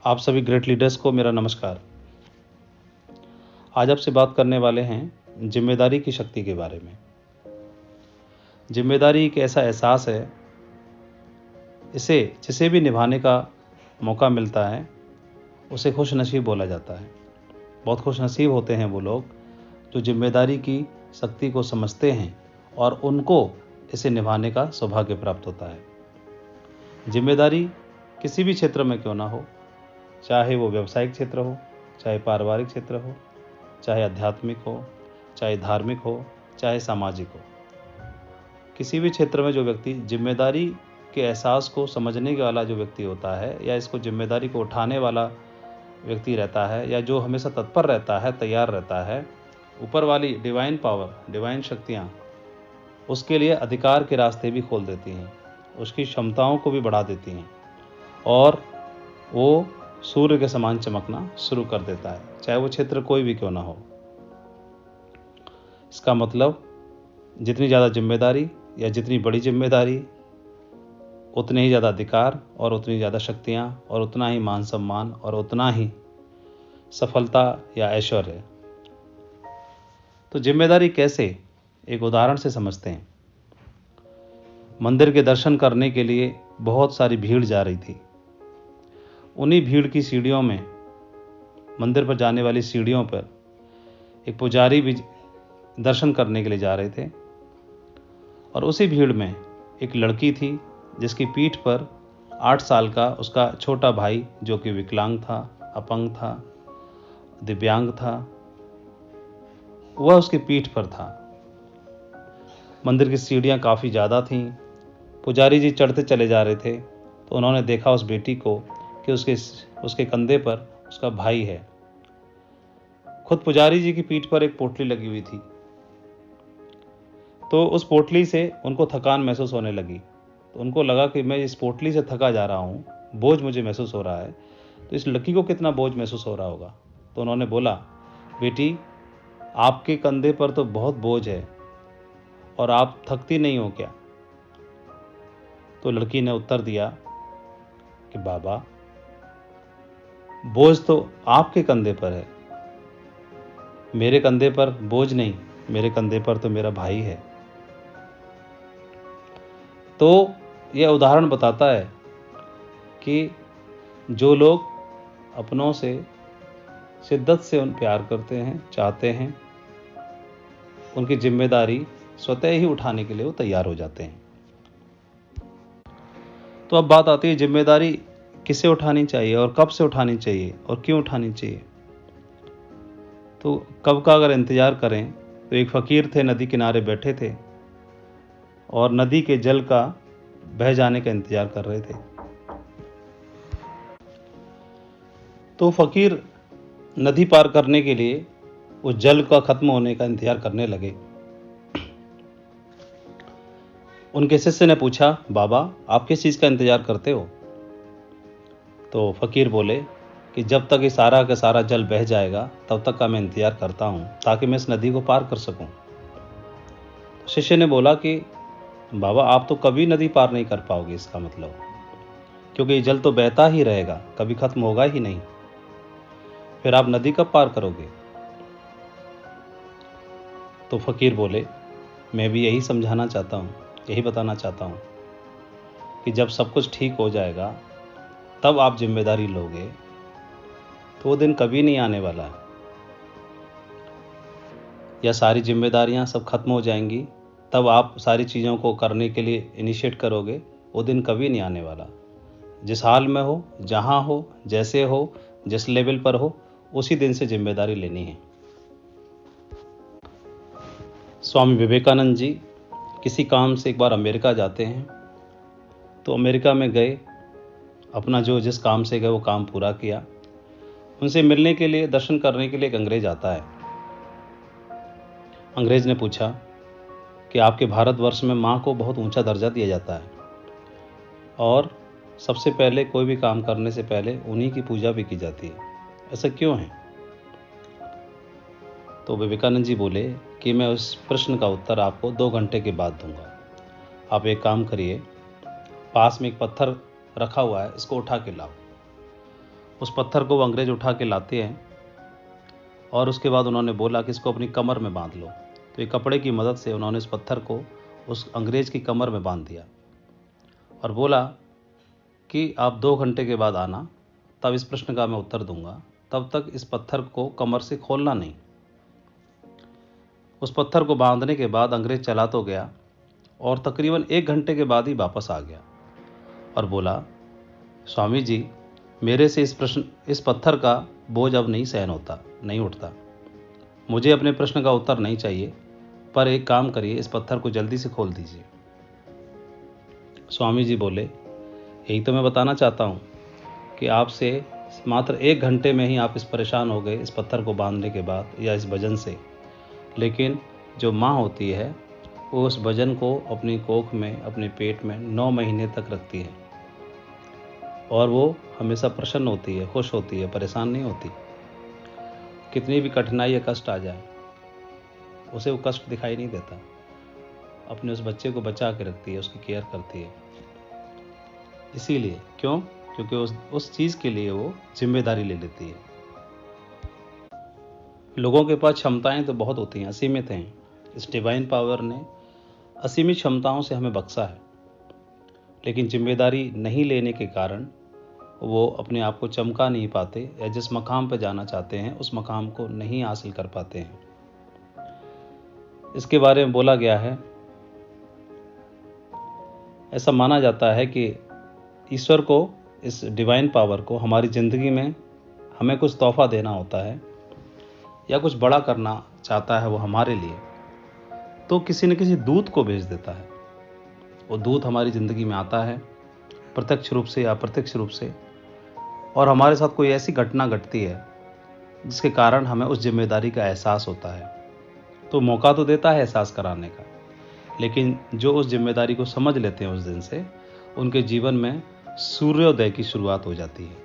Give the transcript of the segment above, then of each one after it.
आप सभी great leaders को मेरा नमस्कार। आज आपसे बात करने वाले हैं जिम्मेदारी की शक्ति के बारे में। जिम्मेदारी एक ऐसा एहसास है, इसे जिसे भी निभाने का मौका मिलता है उसे खुशनसीब बोला जाता है। बहुत खुशनसीब होते हैं वो लोग जो जिम्मेदारी की शक्ति को समझते हैं और उनको इसे निभाने का सौभाग्य प्राप्त होता है। जिम्मेदारी किसी भी क्षेत्र में क्यों ना हो, चाहे वो व्यावसायिक क्षेत्र हो, चाहे पारिवारिक क्षेत्र हो, चाहे आध्यात्मिक हो, चाहे धार्मिक हो, चाहे सामाजिक हो, किसी भी क्षेत्र में जो व्यक्ति जिम्मेदारी के एहसास को समझने वाला जो व्यक्ति होता है या इसको जिम्मेदारी को उठाने वाला व्यक्ति रहता है या जो हमेशा तत्पर रहता है, तैयार रहता है, ऊपर वाली डिवाइन पावर, डिवाइन शक्तियाँ उसके लिए अधिकार के रास्ते भी खोल देती हैं, उसकी क्षमताओं को भी बढ़ा देती हैं और वो सूर्य के समान चमकना शुरू कर देता है, चाहे वो क्षेत्र कोई भी क्यों ना हो। इसका मतलब जितनी ज़्यादा जिम्मेदारी या जितनी बड़ी जिम्मेदारी, उतने ही ज़्यादा अधिकार और उतनी ज़्यादा शक्तियाँ और उतना ही मान सम्मान और उतना ही सफलता या ऐश्वर्य। तो जिम्मेदारी कैसे, एक उदाहरण से समझते हैं। मंदिर के दर्शन करने के लिए बहुत सारी भीड़ जा रही थी। उन्हीं भीड़ की सीढ़ियों में, मंदिर पर जाने वाली सीढ़ियों पर एक पुजारी भी दर्शन करने के लिए जा रहे थे और उसी भीड़ में एक लड़की थी जिसकी पीठ पर 8 साल का उसका छोटा भाई, जो कि विकलांग था, अपंग था, दिव्यांग था, वह उसकी पीठ पर था। मंदिर की सीढ़ियाँ काफ़ी ज़्यादा थीं। पुजारी जी चढ़ते चले जा रहे थे तो उन्होंने देखा उस बेटी को कि उसके कंधे पर उसका भाई है। खुद पुजारी जी की पीठ पर एक पोटली लगी हुई थी, तो उस पोटली से उनको थकान महसूस होने लगी। तो उनको लगा कि मैं इस पोटली से थका जा रहा हूँ, बोझ मुझे महसूस हो रहा है, तो इस लड़की को कितना बोझ महसूस हो रहा होगा। तो उन्होंने बोला, बेटी आपके कंधे पर तो बहुत बोझ है और आप थकती नहीं हो क्या? तो लड़की ने उत्तर दिया कि बाबा, बोझ तो आपके कंधे पर है, मेरे कंधे पर बोझ नहीं, मेरे कंधे पर तो मेरा भाई है। तो यह उदाहरण बताता है कि जो लोग अपनों से शिद्दत से प्यार करते हैं, चाहते हैं, उनकी जिम्मेदारी स्वतः ही उठाने के लिए वो तैयार हो जाते हैं। तो अब बात आती है जिम्मेदारी किसे उठानी चाहिए और कब से उठानी चाहिए और क्यों उठानी चाहिए। तो कब का अगर इंतज़ार करें तो एक फ़कीर थे, नदी किनारे बैठे थे और नदी के जल का बह जाने का इंतज़ार कर रहे थे। तो फ़कीर नदी पार करने के लिए उस जल का ख़त्म होने का इंतज़ार करने लगे। उनके शिष्य ने पूछा, बाबा आप किस चीज़ का इंतज़ार करते हो? तो फ़कीर बोले कि जब तक ये सारा का सारा जल बह जाएगा तब तक का मैं इंतज़ार करता हूँ, ताकि मैं इस नदी को पार कर सकूँ। शिष्य ने बोला कि बाबा आप तो कभी नदी पार नहीं कर पाओगे, इसका मतलब, क्योंकि ये जल तो बहता ही रहेगा, कभी ख़त्म होगा ही नहीं, फिर आप नदी कब पार करोगे? तो फ़कीर बोले, मैं भी यही समझाना चाहता हूँ, यही बताना चाहता हूँ कि जब सब कुछ ठीक हो जाएगा तब आप जिम्मेदारी लोगे, तो वो दिन कभी नहीं आने वाला है। या सारी जिम्मेदारियां सब खत्म हो जाएंगी तब आप सारी चीज़ों को करने के लिए इनिशिएट करोगे, वो दिन कभी नहीं आने वाला। जिस हाल में हो, जहाँ हो, जैसे हो, जिस लेवल पर हो, उसी दिन से जिम्मेदारी लेनी है। स्वामी विवेकानंद जी किसी काम से एक बार अमेरिका जाते हैं। तो अमेरिका में गए, अपना जो जिस काम से गए वो काम पूरा किया। उनसे मिलने के लिए, दर्शन करने के लिए एक अंग्रेज आता है। अंग्रेज ने पूछा कि आपके भारतवर्ष में माँ को बहुत ऊंचा दर्जा दिया जाता है और सबसे पहले कोई भी काम करने से पहले उन्हीं की पूजा भी की जाती है, ऐसा क्यों है? तो विवेकानंद जी बोले कि मैं उस प्रश्न का उत्तर आपको 2 घंटे के बाद दूंगा। आप एक काम करिए, पास में एक पत्थर रखा हुआ है, इसको उठा के लाओ। उस पत्थर को वो अंग्रेज उठा के लाते हैं और उसके बाद उन्होंने बोला कि इसको अपनी कमर में बांध लो। तो एक कपड़े की मदद से उन्होंने इस पत्थर को उस अंग्रेज की कमर में बांध दिया और बोला कि आप 2 घंटे के बाद आना, तब इस प्रश्न का मैं उत्तर दूंगा, तब तक इस पत्थर को कमर से खोलना नहीं। उस पत्थर को बांधने के बाद अंग्रेज चला तो गया और तकरीबन 1 घंटे के बाद ही वापस आ गया और बोला, स्वामी जी, मेरे से इस पत्थर का बोझ अब नहीं उठता। मुझे अपने प्रश्न का उत्तर नहीं चाहिए, पर एक काम करिए, इस पत्थर को जल्दी से खोल दीजिए। स्वामी जी बोले, यही तो मैं बताना चाहता हूँ कि आपसे मात्र 1 घंटे में ही आप इस परेशान हो गए इस पत्थर को बांधने के बाद या इस वजन से, लेकिन जो माँ होती है वो उस वजन को अपनी कोख में, अपने पेट में 9 महीने तक रखती है और वो हमेशा प्रसन्न होती है, खुश होती है, परेशान नहीं होती। कितनी भी कठिनाई या कष्ट आ जाए उसे वो कष्ट दिखाई नहीं देता, अपने उस बच्चे को बचा के रखती है, उसकी केयर करती है। इसीलिए क्यों? क्योंकि उस चीज़ के लिए वो जिम्मेदारी ले लेती है। लोगों के पास क्षमताएं तो बहुत होती हैं, असीमित हैं। इस डिवाइन पावर ने असीमित क्षमताओं से हमें बख्शा है, लेकिन जिम्मेदारी नहीं लेने के कारण वो अपने आप को चमका नहीं पाते या जिस मकाम पर जाना चाहते हैं उस मकाम को नहीं हासिल कर पाते हैं। इसके बारे में बोला गया है, ऐसा माना जाता है कि ईश्वर को, इस डिवाइन पावर को हमारी ज़िंदगी में हमें कुछ तोहफा देना होता है या कुछ बड़ा करना चाहता है वो हमारे लिए, तो किसी न किसी दूत को भेज देता है। वो दूत हमारी ज़िंदगी में आता है प्रत्यक्ष रूप से या अप्रत्यक्ष रूप से, और हमारे साथ कोई ऐसी घटना घटती है जिसके कारण हमें उस जिम्मेदारी का एहसास होता है। तो मौका तो देता है एहसास कराने का, लेकिन जो उस जिम्मेदारी को समझ लेते हैं उस दिन से, उनके जीवन में सूर्योदय की शुरुआत हो जाती है।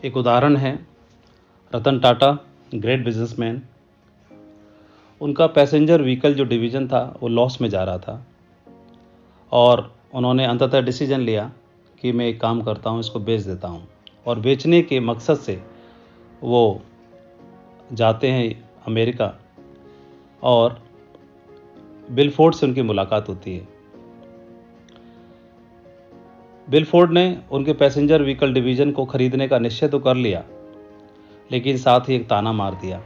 एक उदाहरण है रतन टाटा, ग्रेट बिजनेसमैन। उनका पैसेंजर व्हीकल जो डिवीज़न था वो लॉस में जा रहा था और उन्होंने अंततः डिसीजन लिया कि मैं एक काम करता हूँ, इसको बेच देता हूँ। और बेचने के मकसद से वो जाते हैं अमेरिका और बिल फोर्ड से उनकी मुलाकात होती है। बिल फोर्ड ने उनके पैसेंजर व्हीकल डिवीज़न को खरीदने का निश्चय तो कर लिया, लेकिन साथ ही एक ताना मार दिया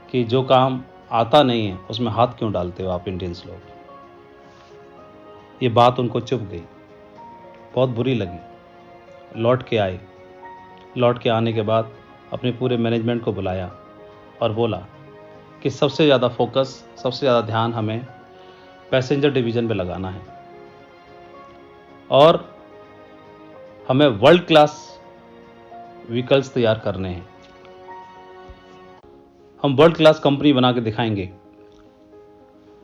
कि जो काम आता नहीं है उसमें हाथ क्यों डालते हो आप इंडियंस लोग। ये बात उनको चुभ गई, बहुत बुरी लगी। लौट के आने के बाद अपने पूरे मैनेजमेंट को बुलाया और बोला कि सबसे ज़्यादा फोकस, सबसे ज़्यादा ध्यान हमें पैसेंजर डिवीज़न पे लगाना है और हमें वर्ल्ड क्लास व्हीकल्स तैयार करने हैं। हम वर्ल्ड क्लास कंपनी बना के दिखाएंगे।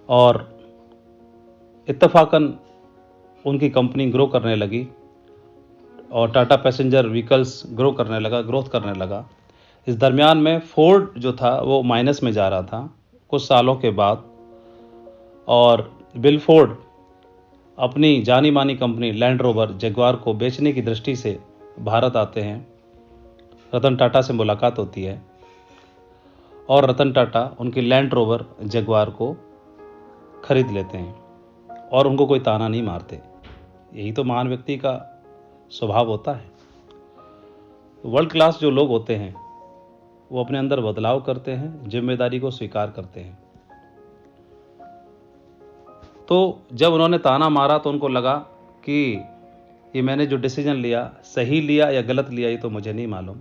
और इत्तफाकन उनकी कंपनी ग्रो करने लगी और टाटा पैसेंजर व्हीकल्स ग्रोथ करने लगा। इस दरमियान में फोर्ड जो था वो माइनस में जा रहा था कुछ सालों के बाद, और बिल फोर्ड अपनी जानी मानी कंपनी लैंड रोवर जगुआर को बेचने की दृष्टि से भारत आते हैं। रतन टाटा से मुलाकात होती है और रतन टाटा उनकी लैंड रोवर जगुआर को खरीद लेते हैं और उनको कोई ताना नहीं मारते। यही तो महान व्यक्ति का स्वभाव होता है। वर्ल्ड क्लास जो लोग होते हैं वो अपने अंदर बदलाव करते हैं, जिम्मेदारी को स्वीकार करते हैं। तो जब उन्होंने ताना मारा तो उनको लगा कि ये मैंने जो डिसीजन लिया सही लिया या गलत लिया ये तो मुझे नहीं मालूम,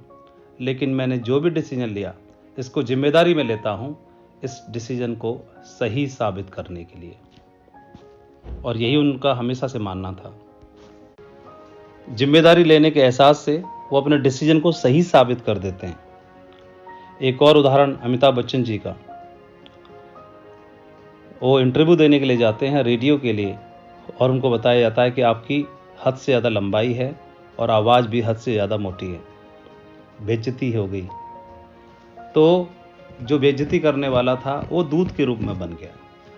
लेकिन मैंने जो भी डिसीजन लिया इसको जिम्मेदारी में लेता हूँ इस डिसीजन को सही साबित करने के लिए। और यही उनका हमेशा से मानना था। जिम्मेदारी लेने के एहसास से वो अपने डिसीजन को सही साबित कर देते हैं। एक और उदाहरण अमिताभ बच्चन जी का। वो इंटरव्यू देने के लिए जाते हैं रेडियो के लिए और उनको बताया जाता है कि आपकी हद से ज़्यादा लंबाई है और आवाज़ भी हद से ज़्यादा मोटी है। बेइज्जती हो गई। तो जो बेइज्जती करने वाला था वो दूत के रूप में बन गया।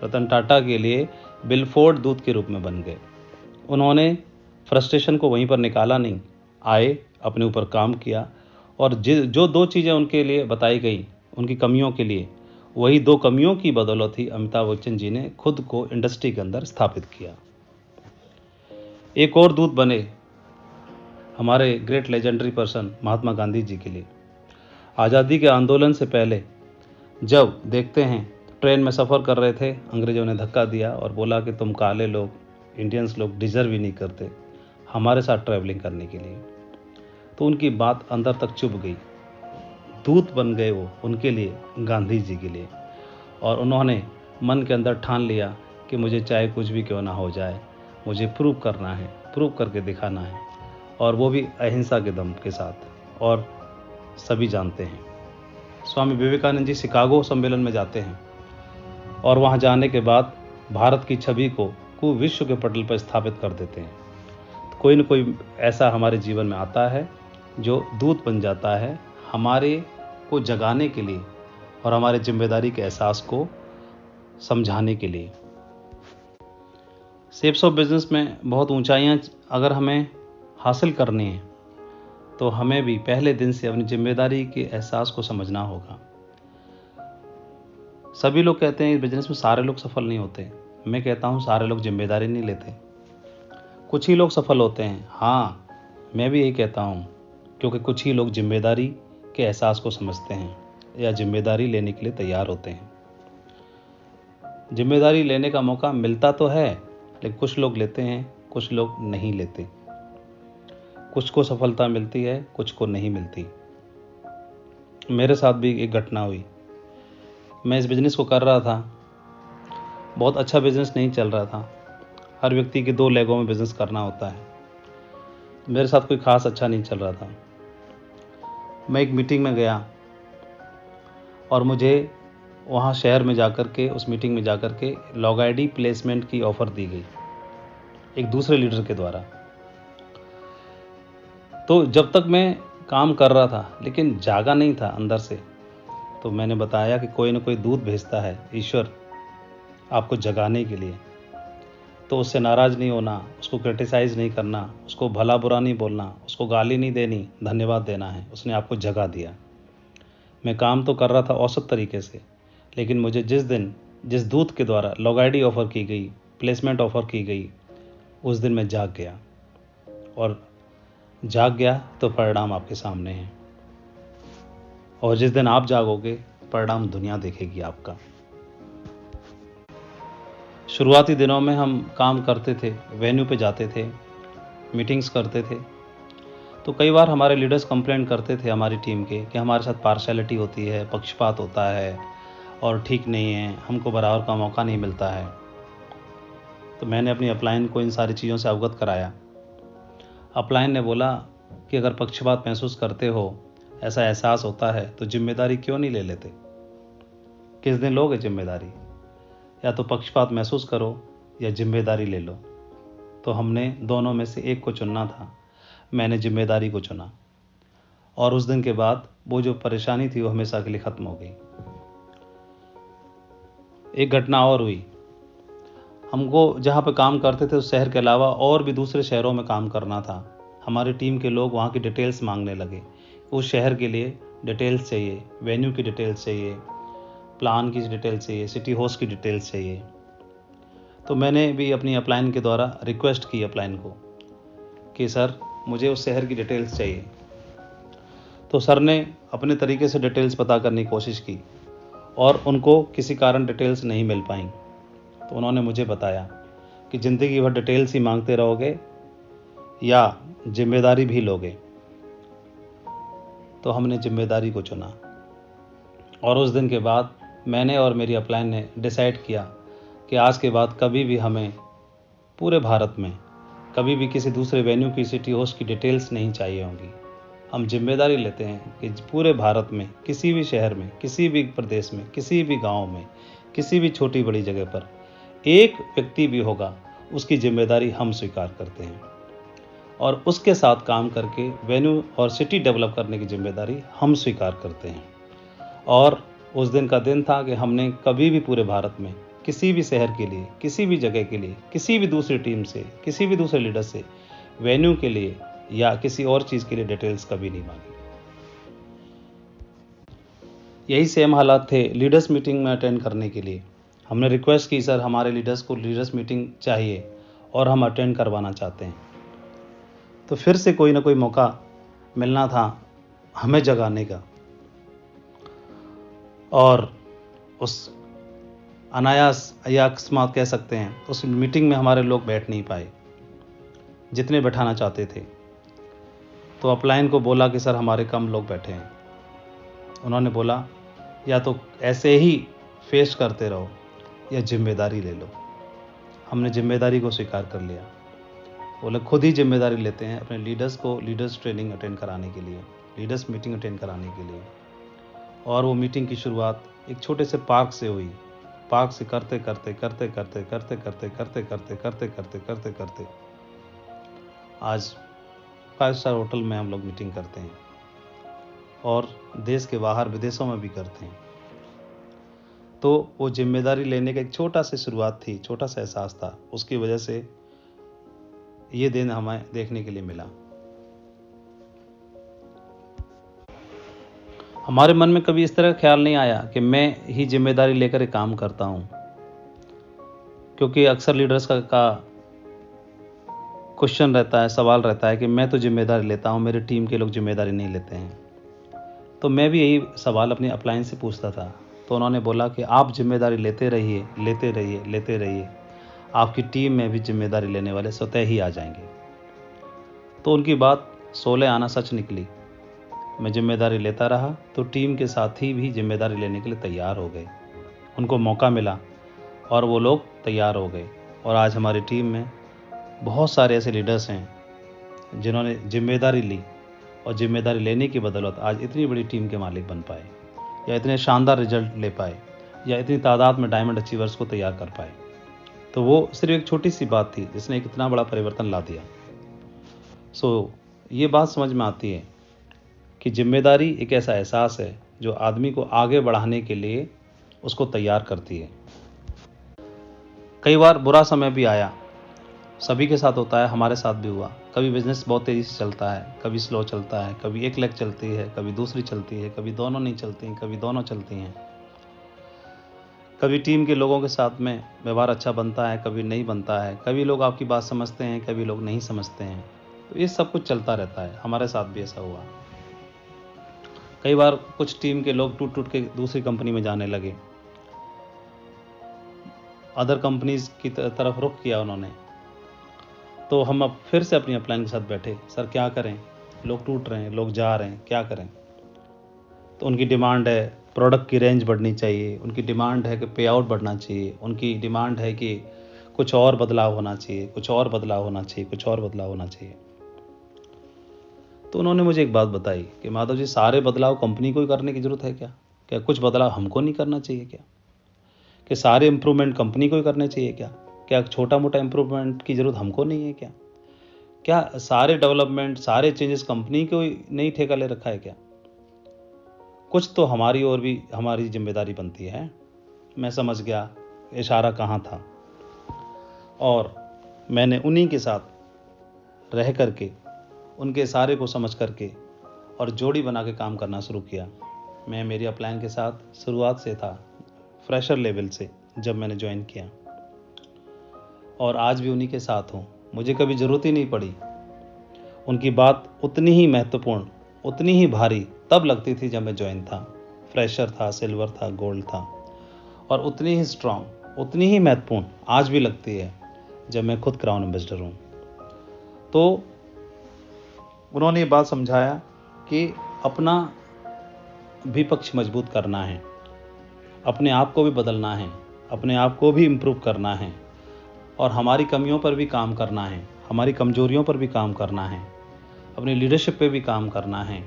रतन टाटा के लिए बिल फोर्ड दूत के रूप में बन गए। उन्होंने फ्रस्ट्रेशन को वहीं पर निकाला नहीं, आए, अपने ऊपर काम किया और जो 2 चीज़ें उनके लिए बताई गई उनकी कमियों के लिए, वही 2 कमियों की बदौलत ही अमिताभ बच्चन जी ने खुद को इंडस्ट्री के अंदर स्थापित किया। एक और दूत बने हमारे great legendary person Mahatma Gandhi ji के लिए। आज़ादी के आंदोलन से पहले जब देखते हैं ट्रेन में सफ़र कर रहे थे, अंग्रेज़ों ने धक्का दिया और बोला कि तुम काले लोग, इंडियंस लोग डिज़र्व ही नहीं करते हमारे साथ ट्रैवलिंग करने के लिए। तो उनकी बात अंदर तक चुभ गई। दूत बन गए वो उनके लिए, गांधी जी के लिए, और उन्होंने मन के अंदर ठान लिया कि मुझे चाहे कुछ भी क्यों ना हो जाए, मुझे प्रूव करना है, प्रूव करके दिखाना है, और वो भी अहिंसा के दम के साथ। और सभी जानते हैं स्वामी विवेकानंद जी शिकागो सम्मेलन में जाते हैं और वहाँ जाने के बाद भारत की छवि को विश्व के पटल पर स्थापित कर देते हैं। तो कोई न कोई ऐसा हमारे जीवन में आता है जो दूत बन जाता है हमारे को जगाने के लिए और हमारे जिम्मेदारी के एहसास को समझाने के लिए। शेप्स ऑफ बिजनेस में बहुत ऊंचाइयां अगर हमें हासिल करनी है तो हमें भी पहले दिन से अपनी जिम्मेदारी के एहसास को समझना होगा। सभी लोग कहते हैं इस बिजनेस में सारे लोग सफल नहीं होते। मैं कहता हूँ सारे लोग जिम्मेदारी नहीं लेते, कुछ ही लोग सफल होते हैं। हाँ, मैं भी यही कहता हूँ, क्योंकि कुछ ही लोग जिम्मेदारी के एहसास को समझते हैं या जिम्मेदारी लेने के लिए तैयार होते हैं। जिम्मेदारी लेने का मौका मिलता तो है, लेकिन कुछ लोग लेते हैं, कुछ लोग नहीं लेते। कुछ को सफलता मिलती है, कुछ को नहीं मिलती। मेरे साथ भी एक घटना हुई। मैं इस बिज़नेस को कर रहा था, बहुत अच्छा बिज़नेस नहीं चल रहा था। हर व्यक्ति के 2 लेगों में बिज़नेस करना होता है। मेरे साथ कोई ख़ास अच्छा नहीं चल रहा था। मैं एक मीटिंग में गया और मुझे वहाँ शहर में जाकर के, उस मीटिंग में जाकर के लॉग आईडी प्लेसमेंट की ऑफ़र दी गई एक दूसरे लीडर के द्वारा। तो जब तक मैं काम कर रहा था लेकिन जागा नहीं था अंदर से, तो मैंने बताया कि कोई ना कोई दूत भेजता है ईश्वर आपको जगाने के लिए। तो उससे नाराज़ नहीं होना, उसको क्रिटिसाइज़ नहीं करना, उसको भला बुरा नहीं बोलना, उसको गाली नहीं देनी, धन्यवाद देना है। उसने आपको जगा दिया। मैं काम तो कर रहा था औसत तरीके से, लेकिन मुझे जिस दिन जिस दूत के द्वारा लॉग आईडी ऑफ़र की गई, प्लेसमेंट ऑफ़र की गई, उस दिन मैं जाग गया। और जाग गया तो परिणाम आपके सामने हैं। और जिस दिन आप जागोगे, परिणाम दुनिया देखेगी आपका। शुरुआती दिनों में हम काम करते थे, वेन्यू पे जाते थे, मीटिंग्स करते थे, तो कई बार हमारे लीडर्स कंप्लेंट करते थे हमारी टीम के कि हमारे साथ पार्शियलिटी होती है, पक्षपात होता है और ठीक नहीं है, हमको बराबर का मौका नहीं मिलता है। तो मैंने अपनी अपलाइन को इन सारी चीज़ों से अवगत कराया। अपलाइन ने बोला कि अगर पक्षपात महसूस करते हो, ऐसा एहसास होता है, तो जिम्मेदारी क्यों नहीं ले लेते? किस दिन लोगे जिम्मेदारी? या तो पक्षपात महसूस करो या जिम्मेदारी ले लो। तो हमने दोनों में से एक को चुनना था। मैंने जिम्मेदारी को चुना और उस दिन के बाद वो जो परेशानी थी वो हमेशा के लिए ख़त्म हो गई। एक घटना और हुई। हमको जहाँ पे काम करते थे उस शहर के अलावा और भी दूसरे शहरों में काम करना था। हमारी टीम के लोग वहाँ की डिटेल्स मांगने लगे। उस शहर के लिए डिटेल्स चाहिए, वेन्यू की डिटेल्स चाहिए, प्लान की डिटेल्स चाहिए, सिटी होस्ट की डिटेल्स चाहिए। तो मैंने भी अपनी अपलाइन के द्वारा रिक्वेस्ट की अपलाइन को कि सर मुझे उस शहर की डिटेल्स चाहिए। तो सर ने अपने तरीके से डिटेल्स पता करने की कोशिश की और उनको किसी कारण डिटेल्स नहीं मिल पाई। तो उन्होंने मुझे बताया कि ज़िंदगी भर डिटेल्स ही मांगते रहोगे या जिम्मेदारी भी लोगे। तो हमने जिम्मेदारी को चुना और उस दिन के बाद मैंने और मेरी अपलाइन ने डिसाइड किया कि आज के बाद कभी भी हमें पूरे भारत में कभी भी किसी दूसरे वेन्यू की, सिटी होस्ट की डिटेल्स नहीं चाहिए होंगी। हम जिम्मेदारी लेते हैं कि पूरे भारत में किसी भी शहर में, किसी भी प्रदेश में, किसी भी गांव में, किसी भी छोटी बड़ी जगह पर एक व्यक्ति भी होगा, उसकी जिम्मेदारी हम स्वीकार करते हैं और उसके साथ काम करके वेन्यू और सिटी डेवलप करने की जिम्मेदारी हम स्वीकार करते हैं। और उस दिन का दिन था कि हमने कभी भी पूरे भारत में किसी भी शहर के लिए, किसी भी जगह के लिए, किसी भी दूसरी टीम से, किसी भी दूसरे लीडर से वेन्यू के लिए या किसी और चीज़ के लिए डिटेल्स कभी नहीं मांगी। यही सेम हालात थे लीडर्स मीटिंग में अटेंड करने के लिए। हमने रिक्वेस्ट की, सर हमारे लीडर्स को लीडर्स मीटिंग चाहिए और हम अटेंड करवाना चाहते हैं। तो फिर से कोई ना कोई मौका मिलना था हमें जगाने का, और उस अनायास या अकस्मात कह सकते हैं, उस मीटिंग में हमारे लोग बैठ नहीं पाए जितने बैठाना चाहते थे। तो अपलाइन को बोला कि सर हमारे कम लोग बैठे हैं। उन्होंने बोला या तो ऐसे ही फेस करते रहो या जिम्मेदारी ले लो। हमने जिम्मेदारी को स्वीकार कर लिया। बोले खुद ही जिम्मेदारी लेते हैं अपने लीडर्स को लीडर्स ट्रेनिंग अटेंड कराने के लिए, लीडर्स मीटिंग अटेंड कराने के लिए। और वो मीटिंग की शुरुआत एक छोटे से पार्क से हुई। पार्क से करते करते करते करते करते करते करते करते करते करते करते करते आज 5 स्टार होटल में हम लोग मीटिंग करते हैं और देश के बाहर विदेशों में भी करते हैं। तो वो जिम्मेदारी लेने का एक छोटा सी शुरुआत थी, छोटा सा एहसास था, उसकी वजह से ये दिन हमें देखने के लिए मिला। हमारे मन में कभी इस तरह का ख्याल नहीं आया कि मैं ही जिम्मेदारी लेकर एक काम करता हूँ, क्योंकि अक्सर लीडर्स का क्वेश्चन रहता है, सवाल रहता है कि मैं तो जिम्मेदारी लेता हूँ, मेरी टीम के लोग जिम्मेदारी नहीं लेते हैं। तो मैं भी यही सवाल अपनी अपलाइन से पूछता था। तो उन्होंने बोला कि आप जिम्मेदारी लेते रहिए, लेते रहिए, लेते रहिए, आपकी टीम में भी जिम्मेदारी लेने वाले स्वतः ही आ जाएंगे। तो उनकी बात 16 आना सच निकली। मैं जिम्मेदारी लेता रहा तो टीम के साथी भी जिम्मेदारी लेने के लिए तैयार हो गए। उनको मौका मिला और वो लोग तैयार हो गए। और आज हमारी टीम में बहुत सारे ऐसे लीडर्स हैं जिन्होंने जिम्मेदारी ली और जिम्मेदारी लेने की बदौलत आज इतनी बड़ी टीम के मालिक बन पाए, या इतने शानदार रिजल्ट ले पाए, या इतनी तादाद में डायमंड अचीवर्स को तैयार कर पाए। तो वो सिर्फ एक छोटी सी बात थी जिसने एक इतना बड़ा परिवर्तन ला दिया। ये बात समझ में आती है कि जिम्मेदारी एक ऐसा एहसास है जो आदमी को आगे बढ़ाने के लिए उसको तैयार करती है। कई बार बुरा समय भी आया, सभी के साथ होता है, हमारे साथ भी हुआ। कभी बिजनेस बहुत तेज़ी से चलता है, कभी स्लो चलता है, कभी एक लेग चलती है, कभी दूसरी चलती है, कभी दोनों नहीं चलती हैं, कभी दोनों चलती हैं। कभी टीम के लोगों के साथ में व्यवहार अच्छा बनता है, कभी नहीं बनता है। कभी लोग आपकी बात समझते हैं, कभी लोग नहीं समझते हैं। तो ये सब कुछ चलता रहता है। हमारे साथ भी ऐसा हुआ। कई बार कुछ टीम के लोग टूट टूट के दूसरी कंपनी में जाने लगे, अदर कंपनीज की तरफ रुख किया उन्होंने। तो हम अब फिर से अपनी अपलाइन के साथ बैठे, सर क्या करें, लोग टूट रहे हैं, लोग जा रहे हैं, क्या करें। तो उनकी डिमांड है प्रोडक्ट की रेंज बढ़नी चाहिए, उनकी डिमांड है कि पे आउट बढ़ना चाहिए, उनकी डिमांड है कि कुछ और बदलाव होना चाहिए, कुछ और बदलाव होना चाहिए, कुछ और बदलाव होना चाहिए। तो उन्होंने मुझे एक बात बताई कि माधव जी, सारे बदलाव कंपनी को ही करने की ज़रूरत है क्या? क्या कुछ बदलाव हमको नहीं करना चाहिए क्या? कि सारे इम्प्रूवमेंट कंपनी को ही करने चाहिए क्या? क्या छोटा मोटा इम्प्रूवमेंट की ज़रूरत हमको नहीं है क्या? क्या सारे डेवलपमेंट, सारे चेंजेस कंपनी को ही नहीं ठेका ले रखा है क्या? कुछ तो हमारी और भी हमारी जिम्मेदारी बनती है। मैं समझ गया इशारा कहाँ था, और मैंने उन्हीं के साथ रह करके, उनके इशारे को समझ करके और जोड़ी बना के काम करना शुरू किया। मैं मेरी अपलाइन के साथ शुरुआत से था, फ्रेशर लेवल से जब मैंने ज्वाइन किया, और आज भी उन्हीं के साथ हूँ। मुझे कभी ज़रूरत ही नहीं पड़ी। उनकी बात उतनी ही महत्वपूर्ण, उतनी ही भारी तब लगती थी जब मैं ज्वाइन था, फ्रेशर था, सिल्वर था, गोल्ड था, और उतनी ही स्ट्रांग, उतनी ही महत्वपूर्ण आज भी लगती है जब मैं खुद क्राउन एम्बेसडर हूँ। तो उन्होंने ये बात समझाया कि अपना भी पक्ष मजबूत करना है, अपने आप को भी बदलना है, अपने आप को भी इम्प्रूव करना है, और हमारी कमियों पर भी काम करना है, हमारी कमजोरियों पर भी काम करना है, अपनी लीडरशिप पे भी काम करना है।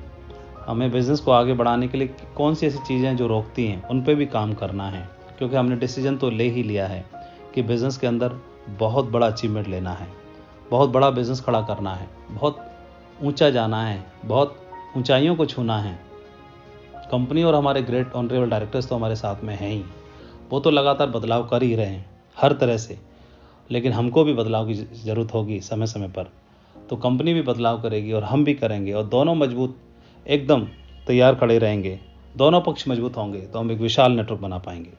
हमें बिज़नेस को आगे बढ़ाने के लिए कौन सी ऐसी चीज़ें जो रोकती हैं उन पे भी काम करना है, क्योंकि हमने डिसीजन तो ले ही लिया है कि बिज़नेस के अंदर बहुत बड़ा अचीवमेंट लेना है, बहुत बड़ा बिज़नेस खड़ा करना है, बहुत ऊंचा जाना है, बहुत ऊंचाइयों को छूना है। कंपनी और हमारे ग्रेट ऑनरेबल डायरेक्टर्स तो हमारे साथ में हैं ही, वो तो लगातार बदलाव कर ही रहे हैं हर तरह से, लेकिन हमको भी बदलाव की ज़रूरत होगी समय समय पर। तो कंपनी भी बदलाव करेगी और हम भी करेंगे, और दोनों मजबूत एकदम तैयार खड़े रहेंगे, दोनों पक्ष मजबूत होंगे, तो हम एक विशाल नेटवर्क बना पाएंगे।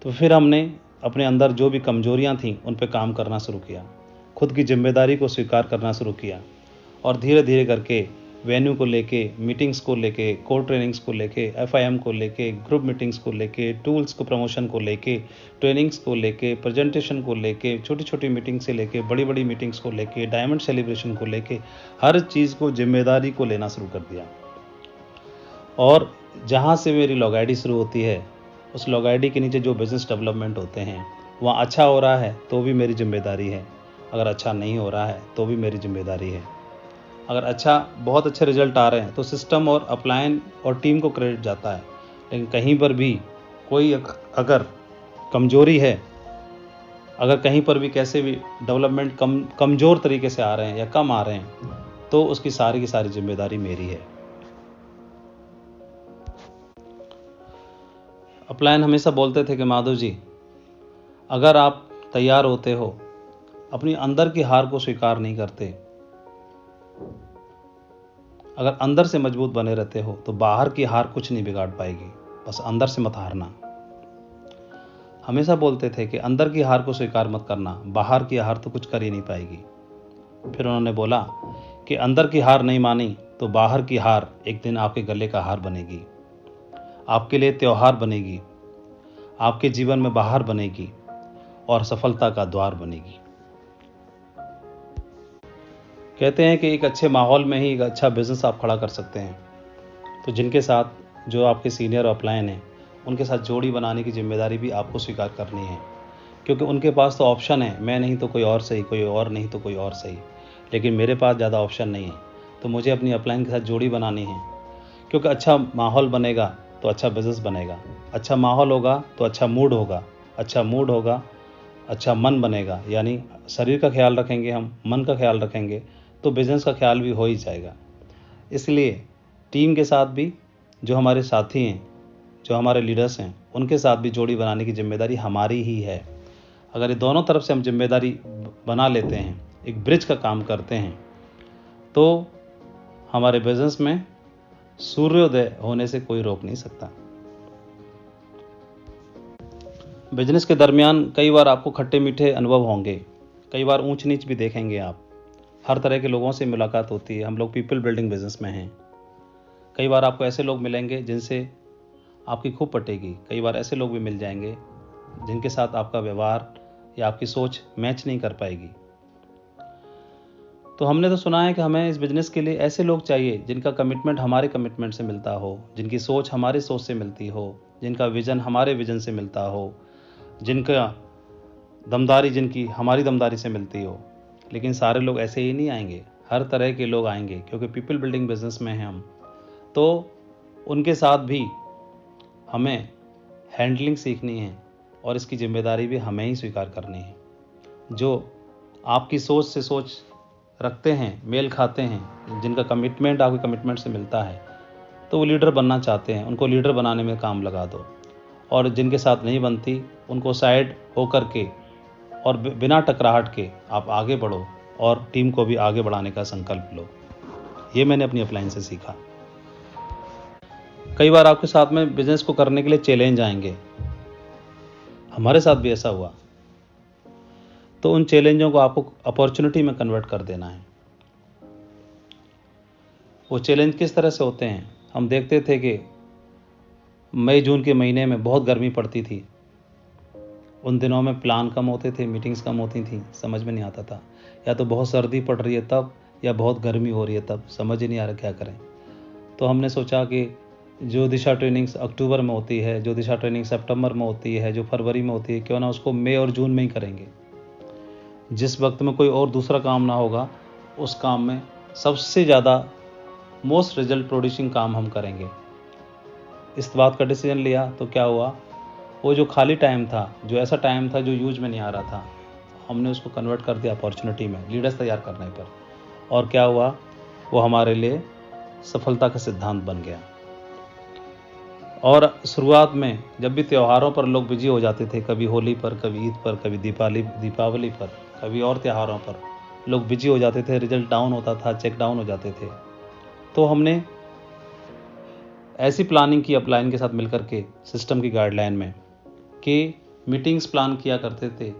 तो फिर हमने अपने अंदर जो भी कमजोरियां थीं उन पर काम करना शुरू किया, खुद की जिम्मेदारी को स्वीकार करना शुरू किया, और धीरे धीरे करके वेन्यू को लेके, मीटिंग्स को लेके, कोर ट्रेनिंग्स को लेके, FIM को लेके, ग्रुप मीटिंग्स को लेके, टूल्स को प्रमोशन को लेके, ट्रेनिंग्स को लेके, प्रेजेंटेशन को लेके, छोटी छोटी मीटिंग से लेके बड़ी बड़ी मीटिंग्स को लेके, डायमंड सेलिब्रेशन को लेके, हर चीज़ को जिम्मेदारी को लेना शुरू कर दिया। और जहाँ से मेरी लॉग आईडी शुरू होती है, उस लॉग आईडी के नीचे जो बिज़नेस डेवलपमेंट होते हैं, वहाँ अच्छा हो रहा है तो भी मेरी जिम्मेदारी है, अगर अच्छा नहीं हो रहा है तो भी मेरी जिम्मेदारी है। अगर बहुत अच्छे रिजल्ट आ रहे हैं तो सिस्टम और अपलाइन और टीम को क्रेडिट जाता है, लेकिन कहीं पर भी कोई अगर कमजोरी है, अगर कहीं पर भी कैसे भी डेवलपमेंट कमज़ोर तरीके से आ रहे हैं या कम आ रहे हैं, तो उसकी सारी की सारी जिम्मेदारी मेरी है। अपलाइन हमेशा बोलते थे कि माधव जी, अगर आप तैयार होते हो, अपनी अंदर की हार को स्वीकार नहीं करते, अगर अंदर से मजबूत बने रहते हो, तो बाहर की हार कुछ नहीं बिगाड़ पाएगी, बस अंदर से मत हारना। हमेशा बोलते थे कि अंदर की हार को स्वीकार मत करना, बाहर की हार तो कुछ कर ही नहीं पाएगी। फिर उन्होंने बोला कि अंदर की हार नहीं मानी तो बाहर की हार एक दिन आपके गले का हार बनेगी, आपके लिए त्योहार बनेगी, आपके जीवन में बाहर बनेगी और सफलता का द्वार बनेगी। कहते हैं कि एक अच्छे माहौल में ही एक अच्छा बिजनेस आप खड़ा कर सकते हैं। तो जिनके साथ जो आपके सीनियर अपलाइन हैं, उनके साथ जोड़ी बनाने की जिम्मेदारी भी आपको स्वीकार करनी है, क्योंकि उनके पास तो ऑप्शन है, मैं नहीं तो कोई और सही, कोई और नहीं तो कोई और सही, लेकिन मेरे पास ज़्यादा ऑप्शन नहीं है। तो मुझे अपनी अपलाइन के साथ जोड़ी बनानी है, क्योंकि अच्छा माहौल बनेगा तो अच्छा बिजनेस बनेगा, अच्छा माहौल होगा तो अच्छा मूड होगा, अच्छा मूड होगा अच्छा मन बनेगा, यानी शरीर का ख्याल रखेंगे हम, मन का ख्याल रखेंगे तो बिजनेस का ख्याल भी हो ही जाएगा। इसलिए टीम के साथ भी, जो हमारे साथी हैं, जो हमारे लीडर्स हैं, उनके साथ भी जोड़ी बनाने की जिम्मेदारी हमारी ही है। अगर ये दोनों तरफ से हम जिम्मेदारी बना लेते हैं, एक ब्रिज का काम करते हैं, तो हमारे बिजनेस में सूर्योदय होने से कोई रोक नहीं सकता। बिजनेस के दरमियान कई बार आपको खट्टे मीठे अनुभव होंगे, कई बार ऊंच नीच भी देखेंगे आप, हर तरह के लोगों से मुलाकात होती है, हम लोग पीपल बिल्डिंग बिजनेस में हैं। कई बार आपको ऐसे लोग मिलेंगे जिनसे आपकी खूब पटेगी, कई बार ऐसे लोग भी मिल जाएंगे जिनके साथ आपका व्यवहार या आपकी सोच मैच नहीं कर पाएगी। तो हमने तो सुना है कि हमें इस बिजनेस के लिए ऐसे लोग चाहिए जिनका कमिटमेंट हमारे कमिटमेंट से मिलता हो, जिनकी सोच हमारी सोच से मिलती हो, जिनका विजन हमारे विजन से मिलता हो, जिनका दमदारी जिनकी हमारी दमदारी से मिलती हो। लेकिन सारे लोग ऐसे ही नहीं आएंगे, हर तरह के लोग आएंगे, क्योंकि पीपल बिल्डिंग बिजनेस में हैं हम। तो उनके साथ भी हमें हैंडलिंग सीखनी है और इसकी जिम्मेदारी भी हमें ही स्वीकार करनी है। जो आपकी सोच से सोच रखते हैं, मेल खाते हैं, जिनका कमिटमेंट आपके कमिटमेंट से मिलता है, तो वो लीडर बनना चाहते हैं, उनको लीडर बनाने में काम लगा दो। और जिनके साथ नहीं बनती, उनको साइड होकर के और बिना टकराहट के आप आगे बढ़ो और टीम को भी आगे बढ़ाने का संकल्प लो। ये मैंने अपनी अपलाइन से सीखा। कई बार आपके साथ में बिजनेस को करने के लिए चैलेंज आएंगे, हमारे साथ भी ऐसा हुआ। तो उन चैलेंजों को आपको अपॉर्चुनिटी में कन्वर्ट कर देना है। वो चैलेंज किस तरह से होते हैं, हम देखते थे कि मई जून के महीने में बहुत गर्मी पड़ती थी, उन दिनों में प्लान कम होते थे, मीटिंग्स कम होती थी, समझ में नहीं आता था, या तो बहुत सर्दी पड़ रही है तब, या बहुत गर्मी हो रही है तब, समझ ही नहीं आ रहा क्या करें। तो हमने सोचा कि जो दिशा ट्रेनिंग्स अक्टूबर में होती है, जो दिशा ट्रेनिंग सितंबर में होती है, जो फरवरी में होती है, क्यों ना उसको मई और जून में ही करेंगे। जिस वक्त में कोई और दूसरा काम ना होगा, उस काम में सबसे ज़्यादा मोस्ट रिजल्ट प्रोड्यूसिंग काम हम करेंगे। इस बात का डिसीजन लिया तो क्या हुआ, वो जो खाली टाइम था, जो ऐसा टाइम था जो यूज में नहीं आ रहा था, हमने उसको कन्वर्ट कर दिया अपॉर्चुनिटी में, लीडर्स तैयार करने पर। और क्या हुआ, वो हमारे लिए सफलता का सिद्धांत बन गया। और शुरुआत में जब भी त्योहारों पर लोग बिजी हो जाते थे, कभी होली पर, कभी ईद पर, कभी दीपावली पर, कभी और त्योहारों पर, लोग बिजी हो जाते थे, रिजल्ट डाउन होता था, चेक डाउन हो जाते थे। तो हमने ऐसी प्लानिंग की अपलाइन के साथ मिलकर के सिस्टम की गाइडलाइन में कि मीटिंग्स प्लान किया करते थे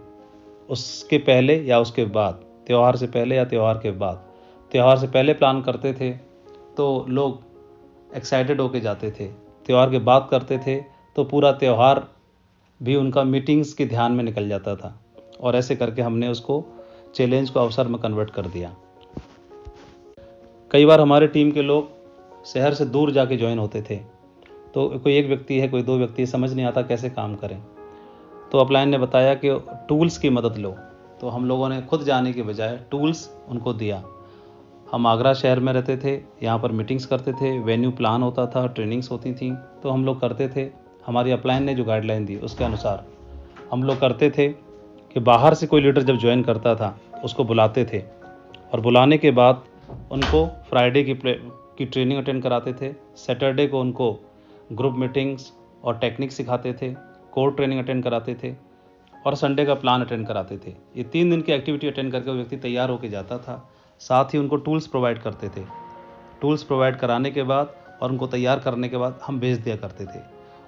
उसके पहले या उसके बाद, त्यौहार से पहले या त्यौहार के बाद। त्यौहार से पहले प्लान करते थे तो लोग एक्साइटेड होके जाते थे, त्यौहार के बाद करते थे तो पूरा त्यौहार भी उनका मीटिंग्स के ध्यान में निकल जाता था। और ऐसे करके हमने उसको चैलेंज को अवसर में कन्वर्ट कर दिया। कई बार हमारे टीम के लोग शहर से दूर जाके ज्वाइन होते थे, तो कोई एक व्यक्ति है, कोई दो व्यक्ति है, समझ नहीं आता कैसे काम करें। तो अपलाइन ने बताया कि टूल्स की मदद लो। तो हम लोगों ने खुद जाने के बजाय टूल्स उनको दिया। हम आगरा शहर में रहते थे, यहाँ पर मीटिंग्स करते थे, वेन्यू प्लान होता था, ट्रेनिंग्स होती थी, तो हम लोग करते थे। हमारी अपलाइन ने जो गाइडलाइन दी उसके अनुसार हम लोग करते थे कि बाहर से कोई लीडर जब ज्वाइन करता था उसको बुलाते थे, और बुलाने के बाद उनको फ्राइडे की ट्रेनिंग अटेंड कराते थे, सैटरडे को उनको ग्रुप मीटिंग्स और टेक्निक सिखाते थे, कोर ट्रेनिंग अटेंड कराते थे, और संडे का प्लान अटेंड कराते थे। ये 3 दिन की एक्टिविटी अटेंड करके वो व्यक्ति तैयार होकर जाता था। साथ ही उनको टूल्स प्रोवाइड करते थे। टूल्स प्रोवाइड कराने के बाद और उनको तैयार करने के बाद हम भेज दिया करते थे,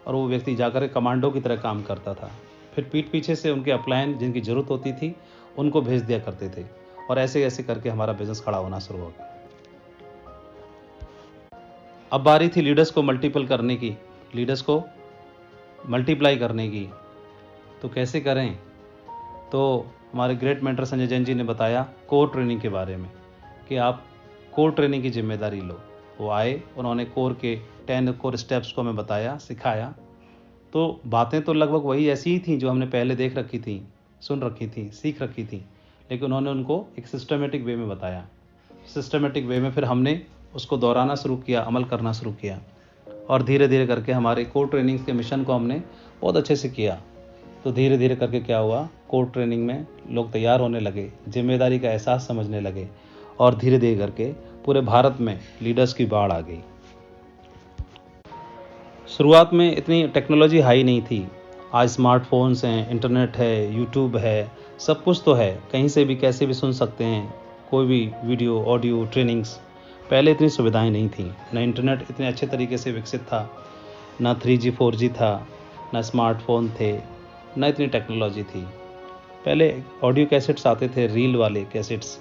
और वो व्यक्ति जाकर कमांडो की तरह काम करता था। फिर पीठ पीछे से उनके अपलाइन जिनकी ज़रूरत होती थी उनको भेज दिया करते थे, और ऐसे ऐसे करके हमारा बिजनेस खड़ा होना शुरू हो गया। अब बारी थी लीडर्स को मल्टीपल करने की, लीडर्स को मल्टीप्लाई करने की। तो कैसे करें? तो हमारे ग्रेट मेंटर संजय जैन जी ने बताया कोर ट्रेनिंग के बारे में कि आप कोर ट्रेनिंग की जिम्मेदारी लो। वो आए, उन्होंने कोर के 10 कोर स्टेप्स को हमें बताया, सिखाया। तो बातें तो लगभग वही ऐसी ही थी जो हमने पहले देख रखी थी, सुन रखी थी, सीख रखी थी, लेकिन उन्होंने उनको एक सिस्टमेटिक वे में बताया। सिस्टमेटिक वे में फिर हमने उसको दोहराना शुरू किया, अमल करना शुरू किया, और धीरे धीरे करके हमारे कोर ट्रेनिंग्स के मिशन को हमने बहुत अच्छे से किया। तो धीरे धीरे करके क्या हुआ, कोर ट्रेनिंग में लोग तैयार होने लगे, जिम्मेदारी का एहसास समझने लगे, और धीरे धीरे करके पूरे भारत में लीडर्स की बाढ़ आ गई। शुरुआत में इतनी टेक्नोलॉजी हाई नहीं थी। आज स्मार्टफोन्स हैं, इंटरनेट है, यूट्यूब है, सब कुछ तो है, कहीं से भी कैसे भी सुन सकते हैं कोई भी वीडियो, ऑडियो, ट्रेनिंग्स। पहले इतनी सुविधाएं नहीं थी, ना इंटरनेट इतने अच्छे तरीके से विकसित था, ना 3G 4G था, ना स्मार्टफोन थे, ना इतनी टेक्नोलॉजी थी। पहले ऑडियो कैसेट्स आते थे, रील वाले कैसेट्स।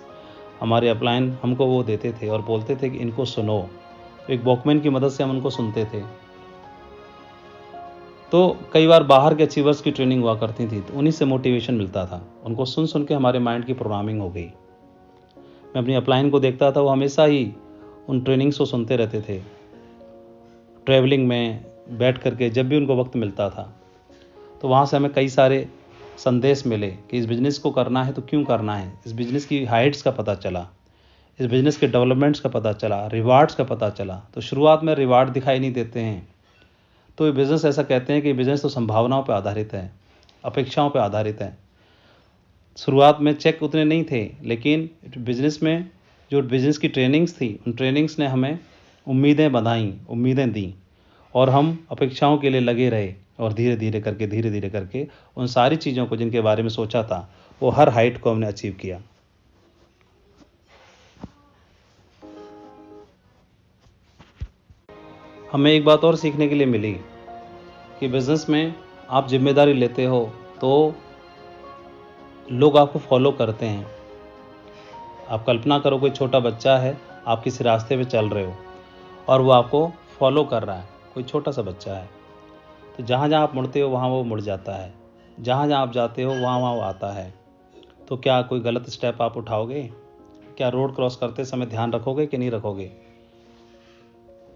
हमारे अपलाइन हमको वो देते थे और बोलते थे कि इनको सुनो। एक वॉकमैन की मदद से हम उनको सुनते थे। तो कई बार बाहर के अचीवर्स की ट्रेनिंग हुआ करती थी, तो उन्हीं से मोटिवेशन मिलता था। उनको सुन सुन के हमारे माइंड की प्रोग्रामिंग हो गई। मैं अपनी अपलाइन को देखता था, वो हमेशा ही उन ट्रेनिंग्स को सुनते रहते थे, ट्रैवलिंग में बैठ करके जब भी उनको वक्त मिलता था। तो वहाँ से हमें कई सारे संदेश मिले कि इस बिज़नेस को करना है तो क्यों करना है, इस बिज़नेस की हाइट्स का पता चला, इस बिज़नेस के डेवलपमेंट्स का पता चला, रिवार्ड्स का पता चला। तो शुरुआत में रिवार्ड दिखाई नहीं देते हैं, तो ये बिज़नेस ऐसा कहते हैं कि बिज़नेस तो संभावनाओं पर आधारित है, अपेक्षाओं पर आधारित है। शुरुआत में चेक उतने नहीं थे, लेकिन बिज़नेस में जो बिज़नेस की ट्रेनिंग्स थी, उन ट्रेनिंग्स ने हमें उम्मीदें बंधाई, उम्मीदें दी, और हम अपेक्षाओं के लिए लगे रहे, और धीरे धीरे करके उन सारी चीज़ों को जिनके बारे में सोचा था वो हर हाइट को हमने अचीव किया। हमें एक बात और सीखने के लिए मिली कि बिज़नेस में आप जिम्मेदारी लेते हो तो लोग आपको फॉलो करते हैं। आप कल्पना करो कोई छोटा बच्चा है, आप किसी रास्ते पे चल रहे हो और वो आपको फॉलो कर रहा है, कोई छोटा सा बच्चा है। तो जहाँ जहाँ आप मुड़ते हो वहाँ वो मुड़ जाता है, जहाँ जहाँ आप जाते हो वहाँ वहाँ वो आता है। तो क्या कोई गलत स्टेप आप उठाओगे? क्या रोड क्रॉस करते समय ध्यान रखोगे कि नहीं रखोगे?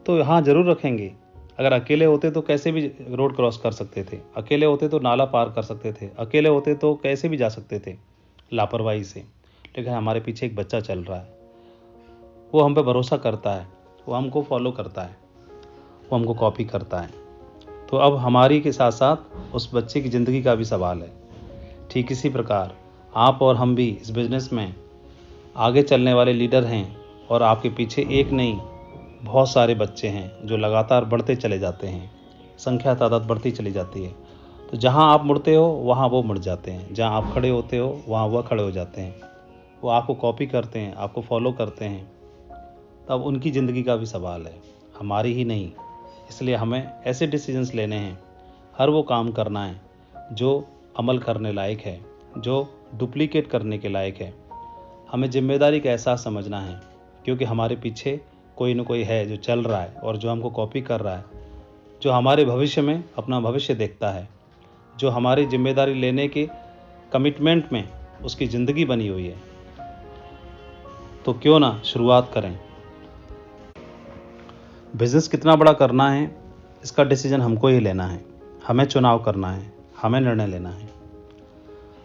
तो हाँ, ज़रूर रखेंगे। अगर अकेले होते तो कैसे भी रोड क्रॉस कर सकते थे, अकेले होते तो नाला पार कर सकते थे, अकेले होते तो कैसे भी जा सकते थे लापरवाही से। लेकिन हमारे पीछे एक बच्चा चल रहा है, वो हम पे भरोसा करता है, वो हमको फॉलो करता है, वो हमको कॉपी करता है। तो अब हमारी के साथ साथ उस बच्चे की ज़िंदगी का भी सवाल है। ठीक इसी प्रकार आप और हम भी इस बिज़नेस में आगे चलने वाले लीडर हैं, और आपके पीछे एक नहीं बहुत सारे बच्चे हैं जो लगातार बढ़ते चले जाते हैं, संख्या तादाद बढ़ती चली जाती है। तो जहाँ आप मुड़ते हो वहाँ वो मुड़ जाते हैं, जहाँ आप खड़े होते हो वहाँ वह खड़े हो जाते हैं। वो आपको कॉपी करते हैं, आपको फॉलो करते हैं, तब उनकी ज़िंदगी का भी सवाल है, हमारी ही नहीं। इसलिए हमें ऐसे डिसीजंस लेने हैं, हर वो काम करना है जो अमल करने लायक है, जो डुप्लीकेट करने के लायक है। हमें जिम्मेदारी का एहसास समझना है, क्योंकि हमारे पीछे कोई न कोई है जो चल रहा है और जो हमको कॉपी कर रहा है, जो हमारे भविष्य में अपना भविष्य देखता है, जो हमारी जिम्मेदारी लेने के कमिटमेंट में उसकी ज़िंदगी बनी हुई है। तो क्यों ना शुरुआत करें। बिज़नेस कितना बड़ा करना है, इसका डिसीजन हमको ही लेना है। हमें चुनाव करना है, हमें निर्णय लेना है।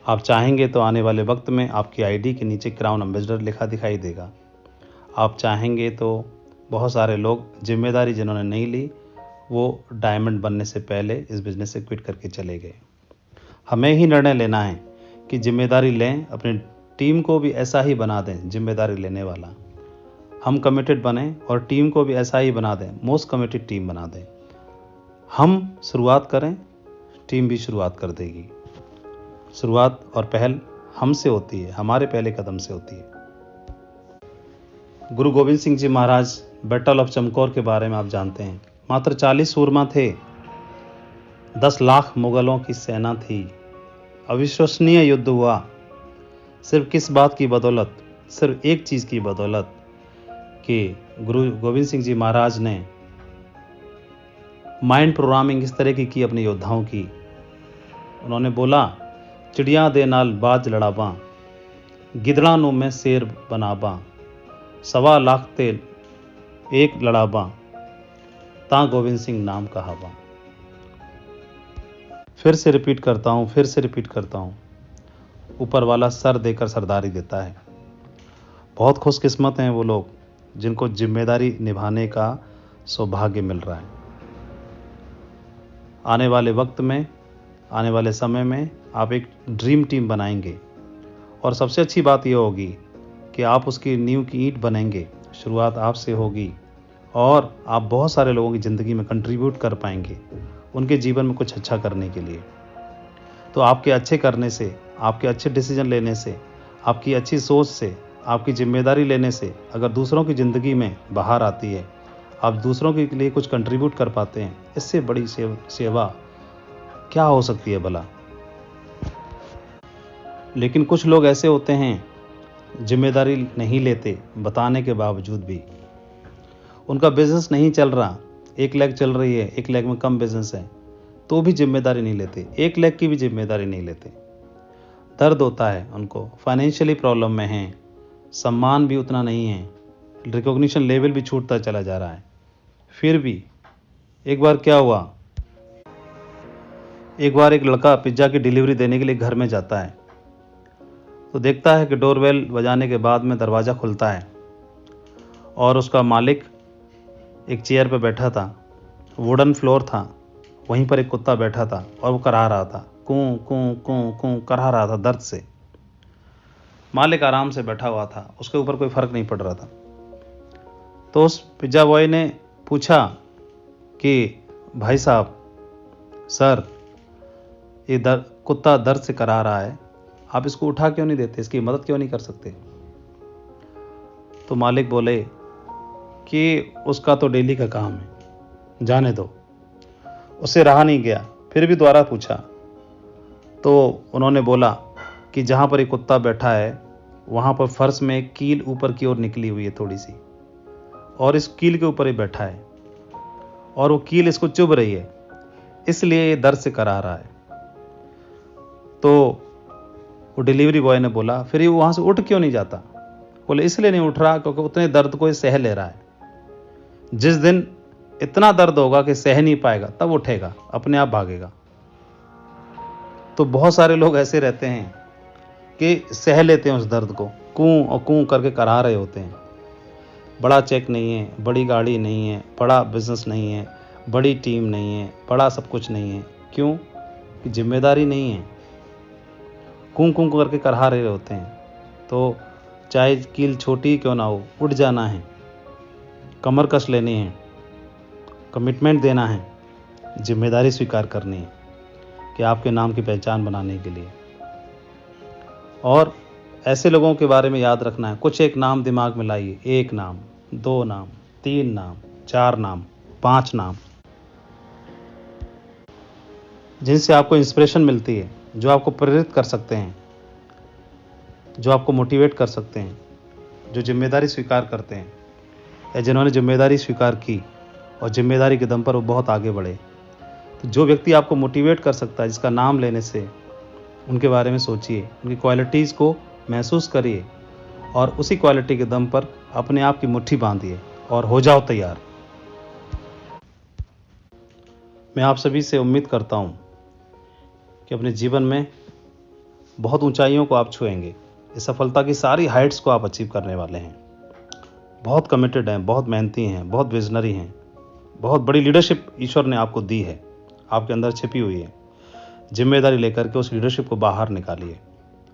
आप चाहेंगे तो आने वाले वक्त में आपकी आईडी के नीचे क्राउन एम्बेसडर लिखा दिखाई देगा। आप चाहेंगे तो बहुत सारे लोग जिम्मेदारी जिन्होंने नहीं ली, वो डायमंड बनने से पहले इस बिज़नेस से क्विट करके चले गए। हमें ही निर्णय लेना है कि जिम्मेदारी लें, अपनी टीम को भी ऐसा ही बना दें जिम्मेदारी लेने वाला। हम कमिटेड बने और टीम को भी ऐसा ही बना दें, मोस्ट कमिटेड टीम बना दें। हम शुरुआत करें, टीम भी शुरुआत कर देगी। शुरुआत और पहल हमसे होती है, हमारे पहले कदम से होती है। गुरु गोविंद सिंह जी महाराज, बैटल ऑफ चमकौर के बारे में आप जानते हैं। मात्र 40 सूरमा थे, 10 लाख मुगलों की सेना थी। अविश्वसनीय युद्ध हुआ। सिर्फ किस बात की बदौलत? सिर्फ एक चीज़ की बदौलत कि गुरु गोविंद सिंह जी महाराज ने माइंड प्रोग्रामिंग इस तरह की अपने योद्धाओं की। उन्होंने बोला, चिड़िया दे नाल बाज लड़ाबा, गिदड़ा नु में शेर बनाबा, 1.25 लाख ते एक लड़ाबा, ता गोविंद सिंह नाम कहाबा। फिर से रिपीट करता हूँ, ऊपर वाला सर देकर सरदारी देता है। बहुत खुशकिस्मत हैं वो लोग जिनको जिम्मेदारी निभाने का सौभाग्य मिल रहा है। आने वाले वक्त में, आने वाले समय में आप एक ड्रीम टीम बनाएंगे और सबसे अच्छी बात यह होगी कि आप उसकी नींव की ईंट बनेंगे। शुरुआत आपसे होगी और आप बहुत सारे लोगों की ज़िंदगी में कंट्रीब्यूट कर पाएंगे, उनके जीवन में कुछ अच्छा करने के लिए। तो आपके अच्छे करने से, आपके अच्छे डिसीजन लेने से, आपकी अच्छी सोच से, आपकी जिम्मेदारी लेने से अगर दूसरों की ज़िंदगी में बाहर आती है, आप दूसरों के लिए कुछ कंट्रीब्यूट कर पाते हैं, इससे बड़ी सेवा क्या हो सकती है भला। लेकिन कुछ लोग ऐसे होते हैं, जिम्मेदारी नहीं लेते बताने के बावजूद भी। उनका बिजनेस नहीं चल रहा, 1 लाख चल रही है, 1 लाख में कम बिजनेस है, तो भी जिम्मेदारी नहीं लेते, 1 लाख की भी जिम्मेदारी नहीं लेते। दर्द होता है उनको, फाइनेंशियली प्रॉब्लम में हैं, सम्मान भी उतना नहीं है, रिकॉग्निशन लेवल भी छूटता चला जा रहा है। फिर भी एक बार क्या हुआ, एक बार एक लड़का पिज्ज़ा की डिलीवरी देने के लिए घर में जाता है, तो देखता है कि डोरबेल बजाने के बाद में दरवाज़ा खुलता है और उसका मालिक एक चेयर पर बैठा था, वुडन फ्लोर था, वहीं पर एक कुत्ता बैठा था और वो कराह रहा था, कूं कूं कूं कूं कराह रहा था दर्द से। मालिक आराम से बैठा हुआ था, उसके ऊपर कोई फर्क नहीं पड़ रहा था। तो उस पिज्ज़ा बॉय ने पूछा कि भाई साहब, सर, ये कुत्ता दर्द से कराह रहा है, आप इसको उठा क्यों नहीं देते, इसकी मदद क्यों नहीं कर सकते? तो मालिक बोले कि उसका तो डेली का काम है, जाने दो। उससे रहा नहीं गया, फिर भी दोबारा पूछा, तो उन्होंने बोला कि जहाँ पर एक कुत्ता बैठा है वहाँ पर फर्श में एक कील ऊपर की ओर निकली हुई है थोड़ी सी, और इस कील के ऊपर ही बैठा है और वो कील इसको चुभ रही है, इसलिए ये दर्द से कराह रहा है। तो वो डिलीवरी बॉय ने बोला, फिर ये वहाँ से उठ क्यों नहीं जाता? बोले इसलिए नहीं उठ रहा क्योंकि उतने दर्द को ये सह ले रहा है। जिस दिन इतना दर्द होगा कि सह नहीं पाएगा तब उठेगा, अपने आप भागेगा। तो बहुत सारे लोग ऐसे रहते हैं कि सह लेते हैं उस दर्द को, कूं और कूं करके कराह रहे होते हैं। बड़ा चेक नहीं है, बड़ी गाड़ी नहीं है, बड़ा बिजनेस नहीं है, बड़ी टीम नहीं है, बड़ा सब कुछ नहीं है। क्यों? कि जिम्मेदारी नहीं है, कूं कूं करके कराह रहे होते हैं। तो चाहे कील छोटी क्यों ना हो, उठ जाना है, कमर कस लेनी है, कमिटमेंट देना है, जिम्मेदारी स्वीकार करनी है कि आपके नाम की पहचान बनाने के लिए। और ऐसे लोगों के बारे में याद रखना है। कुछ एक नाम दिमाग में लाइए, 1 नाम, 2 नाम, 3 नाम, 4 नाम, 5 नाम, जिनसे आपको इंस्पिरेशन मिलती है, जो आपको प्रेरित कर सकते हैं, जो आपको मोटिवेट कर सकते हैं, जो जिम्मेदारी स्वीकार करते हैं या जिन्होंने जिम्मेदारी स्वीकार की और जिम्मेदारी के दम पर वो बहुत आगे बढ़े। तो जो व्यक्ति आपको मोटिवेट कर सकता है, जिसका नाम लेने से उनके बारे में सोचिए, उनकी क्वालिटीज़ को महसूस करिए और उसी क्वालिटी के दम पर अपने आप की मुट्ठी बांधिए और हो जाओ तैयार। मैं आप सभी से उम्मीद करता हूँ कि अपने जीवन में बहुत ऊंचाइयों को आप छुएंगे। इस सफलता की सारी हाइट्स को आप अचीव करने वाले हैं। बहुत कमिटेड हैं, बहुत मेहनती हैं, बहुत विजनरी हैं, बहुत बड़ी लीडरशिप ईश्वर ने आपको दी है, आपके अंदर छिपी हुई है। जिम्मेदारी लेकर के उस लीडरशिप को बाहर निकालिए।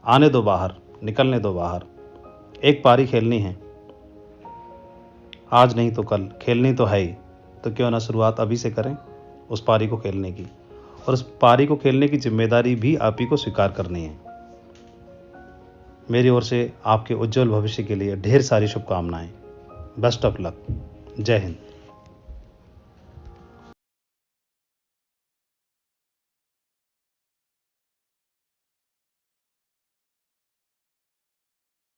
आने दो बाहर, निकलने दो बाहर। एक पारी खेलनी है, आज नहीं तो कल, खेलनी तो है ही। तो क्यों ना शुरुआत अभी से करें उस पारी को खेलने की, और उस पारी को खेलने की जिम्मेदारी भी आप ही को स्वीकार करनी है। मेरी ओर से आपके उज्जवल भविष्य के लिए ढेर सारी शुभकामनाएं। Best of luck. जय हिंद।